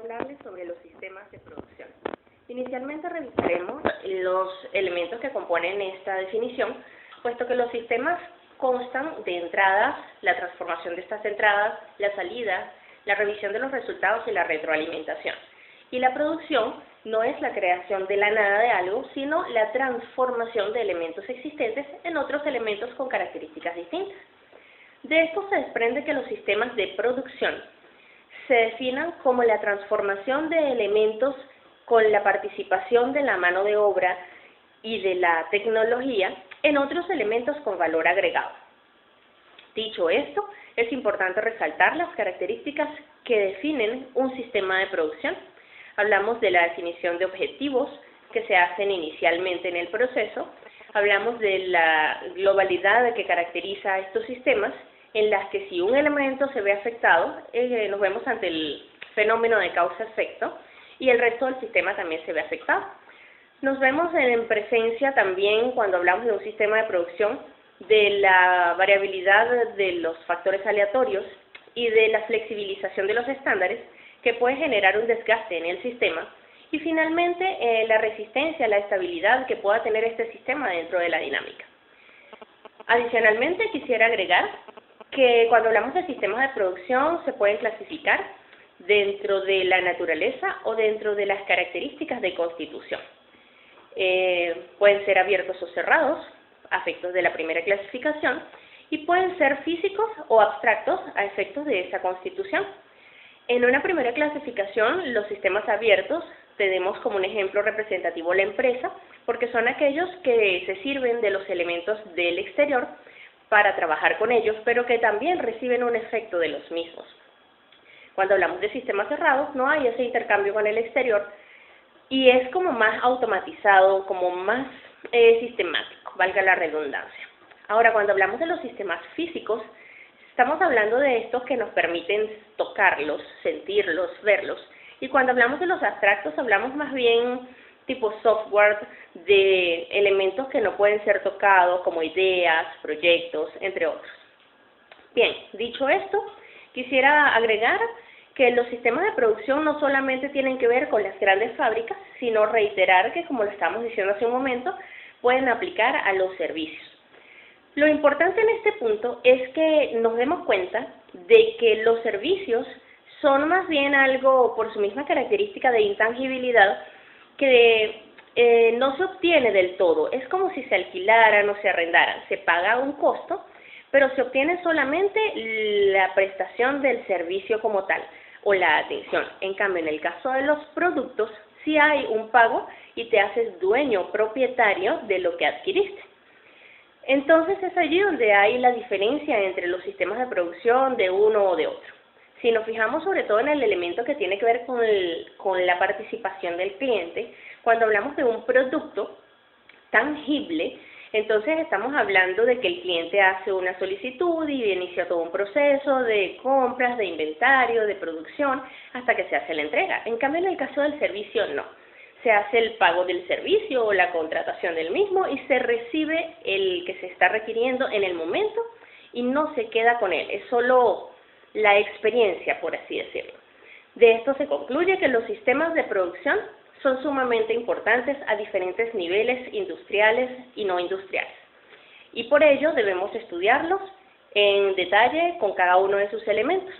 hablarles sobre los sistemas de producción. Inicialmente revisaremos los elementos que componen esta definición, puesto que los sistemas constan de entradas, la transformación de estas entradas, la salida, la revisión de los resultados y la retroalimentación. Y la producción no es la creación de la nada de algo, sino la transformación de elementos existentes en otros elementos con características distintas. De esto se desprende que los sistemas de producción se definan como la transformación de elementos con la participación de la mano de obra y de la tecnología en otros elementos con valor agregado. Dicho esto, es importante resaltar las características que definen un sistema de producción. Hablamos de la definición de objetivos que se hacen inicialmente en el proceso, hablamos de la globalidad que caracteriza a estos sistemas, en las que si un elemento se ve afectado, nos vemos ante el fenómeno de causa-efecto, y el resto del sistema también se ve afectado. Nos vemos en presencia también, cuando hablamos de un sistema de producción, de la variabilidad de los factores aleatorios y de la flexibilización de los estándares, que puede generar un desgaste en el sistema, y finalmente la resistencia, la estabilidad que pueda tener este sistema dentro de la dinámica. Adicionalmente, quisiera agregar que cuando hablamos de sistemas de producción se pueden clasificar dentro de la naturaleza o dentro de las características de constitución. Pueden ser abiertos o cerrados, a efectos de la primera clasificación, y pueden ser físicos o abstractos a efectos de esa constitución. En una primera clasificación, los sistemas abiertos tenemos como un ejemplo representativo la empresa, porque son aquellos que se sirven de los elementos del exterior para trabajar con ellos, pero que también reciben un efecto de los mismos. Cuando hablamos de sistemas cerrados, no hay ese intercambio con el exterior y es como más automatizado, como más sistemático, valga la redundancia. Ahora, cuando hablamos de los sistemas físicos, estamos hablando de estos que nos permiten tocarlos, sentirlos, verlos. Y cuando hablamos de los abstractos, hablamos más bien tipo software, de elementos que no pueden ser tocados, como ideas, proyectos, entre otros. Bien, dicho esto, quisiera agregar que los sistemas de producción no solamente tienen que ver con las grandes fábricas, sino reiterar que, como lo estábamos diciendo hace un momento, pueden aplicar a los servicios. Lo importante en este punto es que nos demos cuenta de que los servicios son más bien algo, por su misma característica de intangibilidad, que no se obtiene del todo. Es como si se alquilaran o se arrendaran. Se paga un costo, pero se obtiene solamente la prestación del servicio como tal, o la atención. En cambio, en el caso de los productos, sí hay un pago y te haces dueño, propietario de lo que adquiriste. Entonces es allí donde hay la diferencia entre los sistemas de producción de uno o de otro. Si nos fijamos sobre todo en el elemento que tiene que ver con la participación del cliente, cuando hablamos de un producto tangible, entonces estamos hablando de que el cliente hace una solicitud y inicia todo un proceso de compras, de inventario, de producción, hasta que se hace la entrega. En cambio, en el caso del servicio, no. Se hace el pago del servicio o la contratación del mismo y se recibe el que se está requiriendo en el momento y no se queda con él. Es solo la experiencia, por así decirlo. De esto se concluye que los sistemas de producción son sumamente importantes a diferentes niveles industriales y no industriales. Y por ello debemos estudiarlos en detalle con cada uno de sus elementos.